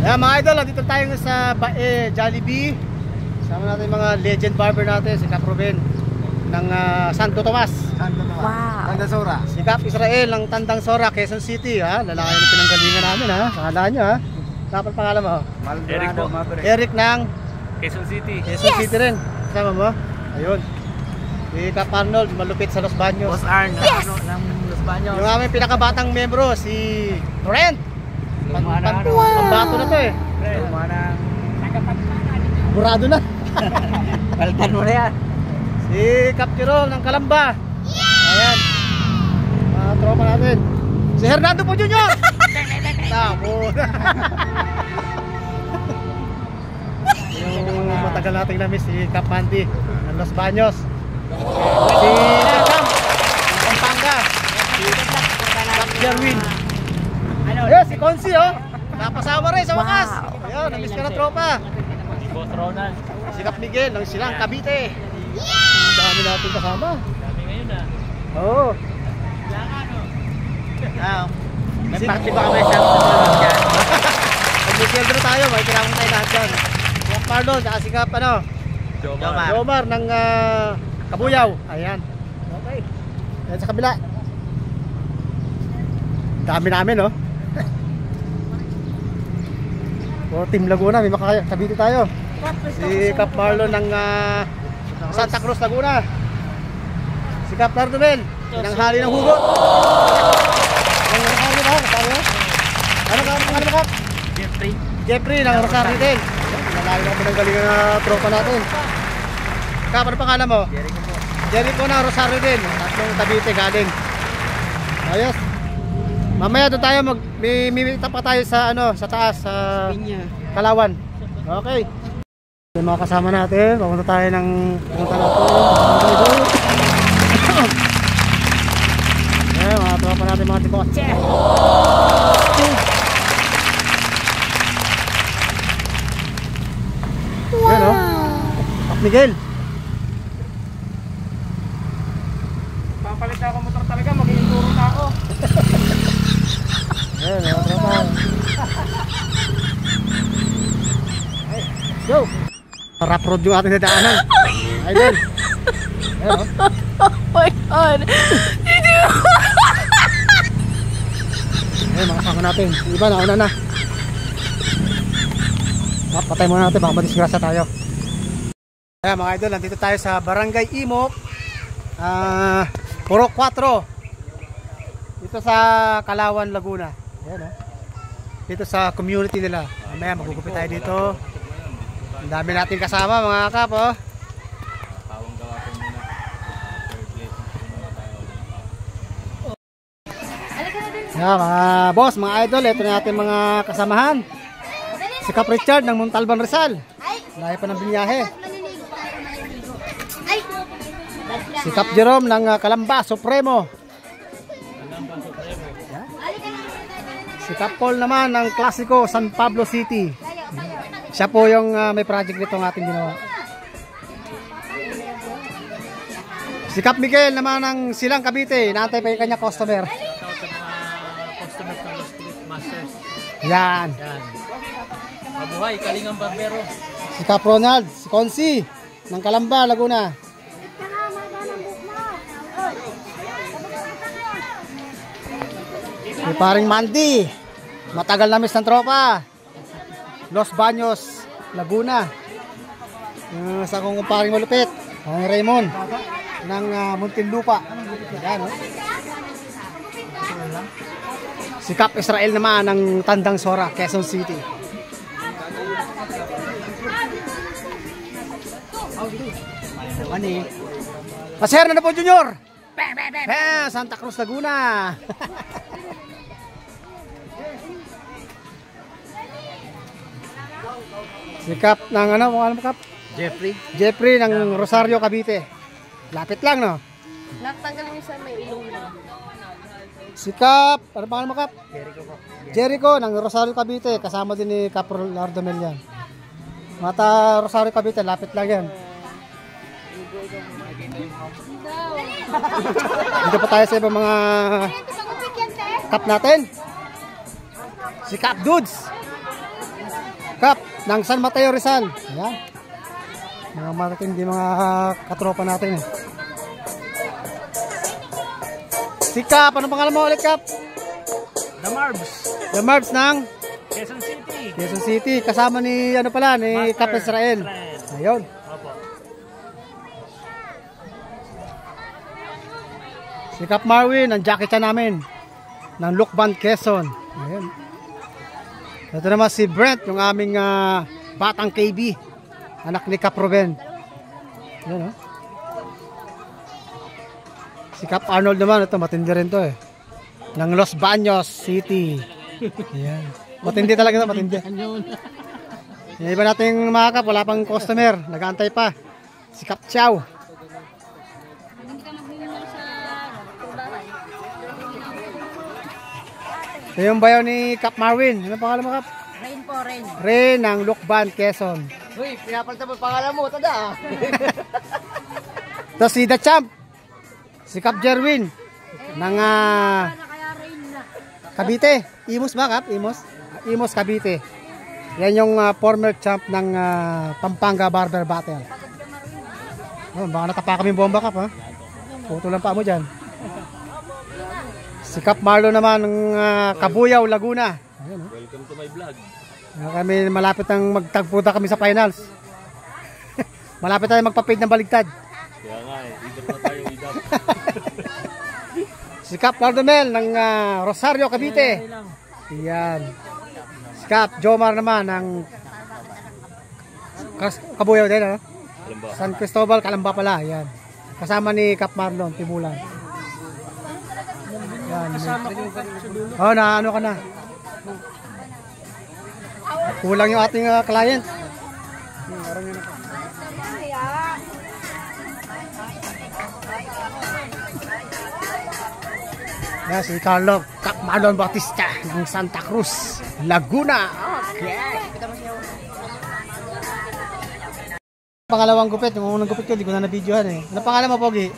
Ayan mga idol, dito tayo sa Jollibee. Sama natin mga legend barber natin, si Cap Ruben ng Santo Tomas. Wow. Tandang Sora. Si Cap Israel ng Tandang Sora, Quezon City. Ha? Lalaki ng pinanggalingan namin. Ha? Kahalaan nyo ha. Dapat pangalan mo? Eric po. Eric ng Quezon City. Quezon City rin. Kasama mo? Ayun. Si Cap Arnold, malupit sa Los Baños. Boss Arn ng Los Baños. Yung aming pinakabatang membro, si Torrent. Pambato na to eh. Lumanang Burado na. Paltan mo na yan. Si Cap Jerome ng Kalamba. Ayan. Mga tropa natin. Si Hernando po Junior. Tamo. Yung matagal nating namiss si Cap Mandy ng Los Baños. Si Cam ng Pampanga. Si Cap Jerwin. Yes, si Consi oh. Napasama rin sa wakas. Ayan, namiss ka na tropa. Si Boss Ronald. Si Cap Miguel ng Silang Cavite. Ang dami natin kasama. Dami ngayon ah. Oo. May party ba kami sa susunod dyan? Pag may siyempre tayo, may kailangan tayo lahat dyan. Juan Pardon, saka si Cap Jomar ng Kabuyaw. Ayan. Okay. Ayan sa kabila. Dami namin oh. O Team Laguna, may makakabiti tayo. Si Cap Marlon ng Santa Cruz, Laguna. Si Cap Lardumel ng Hali ng Hugot. Ano ka, Cap? Jeffrey ng Rosario din. Nalala ko ng galingan na tropa natin. Cap, ano pangalan mo? Jericho ng Rosario din. Tatlong Cavite galing. Ayos. Mamaya doon tayo mimita pa tayo sa sa taas sa Kalawan. Okay. Yung mga kasama natin, pupunta tayo ng Ayan, mga tropa natin, mga tikotse. Ayan o, Cap Miguel. Papalit ako motor talaga, mag-iinturo na ako. Ayan, mga tropa. Go! Rap road yung ating nadaanan. Idol. Ayan o. Oh my God. Ayan, mga kasama natin. Iba, nauna na. Patay muna natin, baka madisgrasya tayo. Ayan mga idol, nandito tayo sa Barangay Imok, Purok 4. Dito sa Kalawan, Laguna. Ayan o. Dito sa community nila. Mamaya magugupit tayo dito. Ang dami natin kasama mga Cap oh. Yeah, mga boss, mga idol, ito na natin mga kasamahan. Si Cap Richard ng Montalban Rizal. Layo pa ng binyahe. Si Cap Jerome ng Kalamba Supremo. Si Cap Paul naman ng Klasiko San Pablo City. Siya po yung may project nito ng ating ginawa. Si Cap Miguel naman ng Silang Cavite. Inaantay pa yung kanya customer. Customer ng Los Street Masters. Yan. Mabuhay, Kalingang Barbero. Si Cap Ronald, si Consi ng Kalamba, Laguna. Si paring Mandy, matagal na miss ng tropa. Los Baños, Laguna. Sa kong paring malupit, ang Raymond ng Muntinlupa. Yan, no? Si Cap Israel naman ng Tandang Sora, Quezon City. Kasi Hernando po Junior. Santa Cruz, Laguna. Si Cap ng ano Cap? Jeffrey ng Rosario, Cavite. Lapit lang no? Natanggal niyo sa may ilong mo. Si Cap, ano pangalan mo Cap? Jericho ng Rosario, Cavite. Kasama din ni Cap Lardumel yan. Mata Rosario, Cavite, lapit lang yan. Dito pa tayo sa ibang mga Cap natin. Si Cap Dudes. Kap ng San Mateo Rizal. Ayan. Mga matindi mga katropa natin eh. Si Kap, anong pangalan mo ulit Kap? The Marbs. The Marbs ng Quezon City. Quezon City. Kasama ni ano pala, ni Master Kap Israel. Ayun. Opo. Si Kap Marwin, ang jacket siya namin. Ng Lukban, Quezon. Ayun. Ito naman si Brent, yung aming batang KB. Anak ni Kap Ruben. Ayun, oh. Si Kap Arnold naman, ito matindi rin to eh. Ng Los Baños City. Ayan. Matindi talaga ito, matindi. Yung iba nating mga Kap, wala pang customer. Nag-aantay pa. Si Kap Chow. Ito yung bayaw ni Kap Marwin. Ano pangalan mo Kap? Rain po, rain. Ren ng Lukban, Quezon. Uy, pinapalitan mo pangalan mo. Tada. Ito si The Champ. Si Kap Jerwin. Ng Cavite. Imos ba Kap? Imos? Imos Cavite. Yan yung former champ ng Pampanga Barber Battle. Oh, baka natapa kami bomba Kap ha. Puto lang pa mo dyan. Si Kap Marlo naman ng Kabuyaw, Laguna. Ayan, oh. Welcome to my vlog. Kami malapit nang magtagputa kami sa finals. Malapit tayo magpa-paid ng baligtad. Kaya nga eh, either na tayo idap. Si Kap Lardomel ng Rosario, Cavite. Yan. Si Kap Jomar naman ng Kabuyaw din, ano? San Cristobal, Calamba pala. Yan. Kasama ni Kap Marlon, Timulan. Yan. Oh, na ano ka na? Kulang yung ating client. Yan, si Carlo Kap Marlon Bautista ng Santa Cruz, Laguna. Okay. Pangalawang gupit, yung unang gupit ko, hindi ko na na-videohan eh. Ano pangalan mo, Pogi?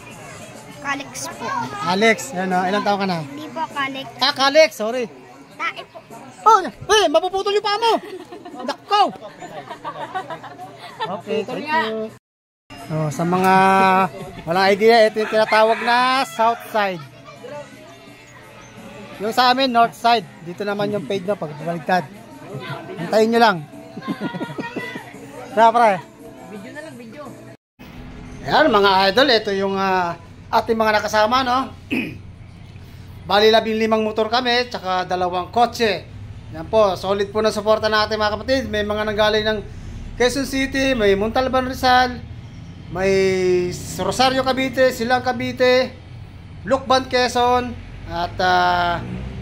Kalex po. Alex, yan o. Ilang taon ka na? Hindi po Kalex. Kalex, sorry. Tae po. Oh, mapuputol yung paa mo. Nako. Okay, thank you. Oh, sa mga walang idea, ito yung tinatawag na South Side. Yung sa amin, North Side. Dito naman yung page na pagbaligtad. Hintayin nyo lang. Pre. Video na lang, video. Ayan mga idol, ito yung ating mga nakasama, no? Bali 15 motor kami, tsaka 2 kotse. Yan po, solid po na suporta natin mga kapatid. May mga nanggaling ng Quezon City, may Montalban Rizal, may Rosario Cavite, Silang Cavite, Lukban Quezon, at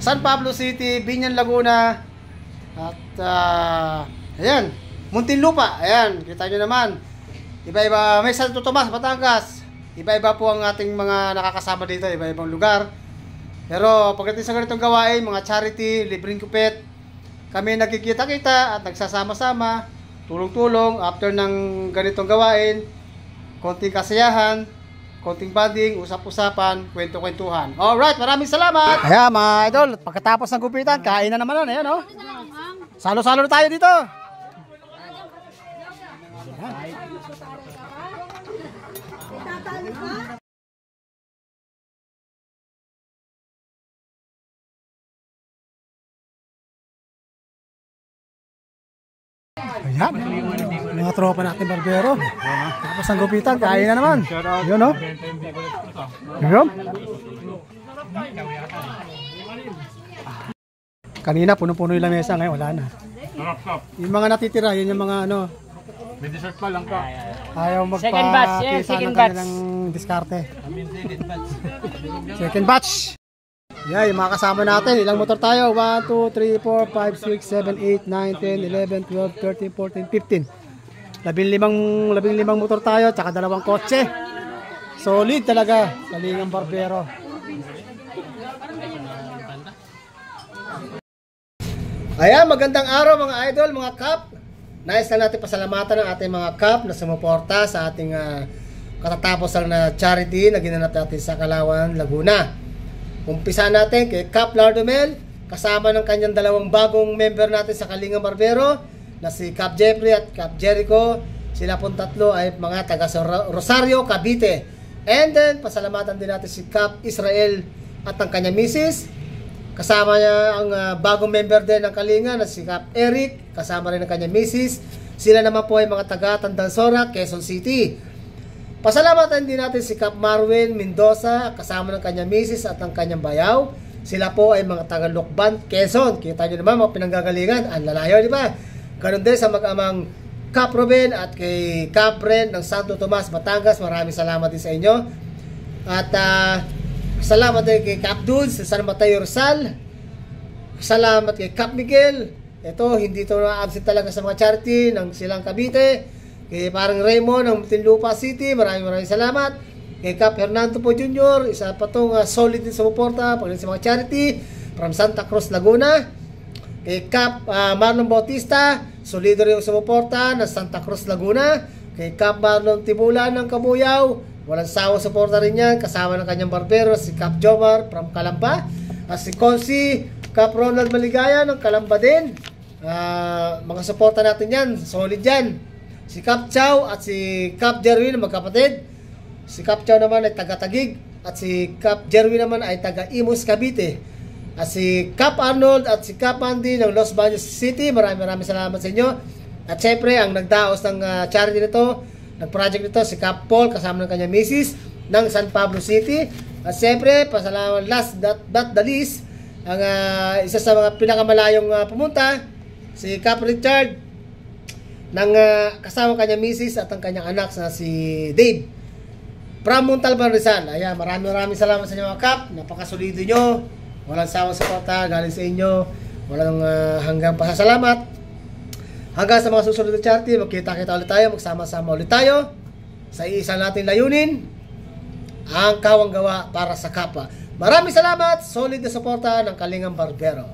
San Pablo City, Binyan Laguna, at ayan, Muntinlupa. Ayan, kita nyo naman. Iba-iba, may Santo Tomas, Batangas. Iba-iba po ang ating mga nakakasama dito, iba-ibang lugar. Pero pagdating sa ganitong gawain, mga charity, libreng kupit, kami nagkikita-kita at nagsasama-sama, tulong-tulong after ng ganitong gawain, konting kasiyahan, konting banding, usap-usapan, kwento-kwentuhan. Alright, maraming salamat! Ayan mga idol, pagkatapos ng gupitan, kain na naman. Ayan, oh. Salo-salo na tayo dito. Ayan, mga tropa natin barbero. Tapos ang gupitan, kain na naman. Yun, no? Yun. Kanina, puno-puno yung lamesa. Ngayon, wala na. Yung mga natitira, yun yung mga ano. May dessert pa lang ka. Ayaw Second batch, yeah, magpakisa second ng batch. kanilang diskarte. Second batch. Yeah, yung mga kasama natin. Ilang motor tayo? 1, 2, 3, 4, 5, 6, 7, 8, 9, 10, 11, 12, 13, 14, 15. 15 motor tayo, tsaka 2 kotse. Solid talaga. Kalingang barbero. Ayan, magandang araw mga idol, mga kap. Nais na natin pasalamatan ang ating mga kap na sumuporta sa ating katatapos lang na charity na ginanap natin sa Kalawan, Laguna. Umpisa natin kay Kap Lardomel, kasama ng kanyang 2 bagong member natin sa Kalingang Barbero na si Cap Jeffrey at Cap Jericho. Sila pong tatlo ay mga taga Rosario, Cavite. And then, pasalamatan din natin si Cap Israel at ang kanyang misis. Kasama niya ang bagong member din ng Kalinga na si Cap Eric. Kasama rin ang kanyang misis. Sila naman po ay mga taga Tandansora, Quezon City. Pasalamatan din natin si Cap Marwin Mendoza, kasama ng kanyang misis at ang kanyang bayaw. Sila po ay mga taga Lukban, Quezon. Kita nyo naman mga pinanggagalingan. Ang lalayo, di ba? Ganon din sa mag-amang Cap Ruben at kay Cap Brent ng Santo Tomas, Batangas. Maraming salamat din sa inyo. At salamat din kay Cap Dudes sa San Mateo Rizal. Salamat kay Cap Miguel. Ito, hindi ito na-absent talaga sa mga charity ng Silang Cavite. Kay parang Raymond ng Tinlupa City. Maraming salamat. Kay Cap Hernando po Jr. Isa pa itong solid din sa suporta pagdating sa mga charity from Santa Cruz, Laguna. Kay Cap Marlon Bautista, solido rin yung sumuporta ng Santa Cruz, Laguna. Kay Cap Marlon Tibulan ng Kabuyaw, walang sawa suporta rin yan, kasama ng kanyang barbero, si Cap Jomar from Calamba. At si Consi, Cap Ronald Maligaya ng Calamba din. Mga suporta natin yan, solid yan. Si Cap Chow at si Cap Jerwin, magkapatid. Si Cap Chow naman ay taga-Tagig at si Cap Jerwin naman ay taga-Imus, Cavite. At si Cap Arnold at si Cap Andy ng Los Baños City, maraming salamat sa inyo. At syempre, ang nagdaos ng charity nito, ng project nito, si Cap Paul, kasama ng kanyang misis, ng San Pablo City. At syempre, pasalamat last but the least, ang isa sa mga pinakamalayong pumunta, si Cap Richard, ng kasama kanyang misis at ang kanyang anak na si Dave. From Montalban, Rizal. Ayan, maraming salamat sa inyo mga Cap. Napakasolido nyo. Walang sawang suporta galing sa inyo. Walang hanggang pasasalamat. Hanggang sa mga susunod na charity, magkita-kita ulit tayo, magsama-sama ulit tayo sa iisa nating layunin, ang kawang gawa para sa kapwa. Maraming salamat, solid na suporta ng Kalingang Barbero.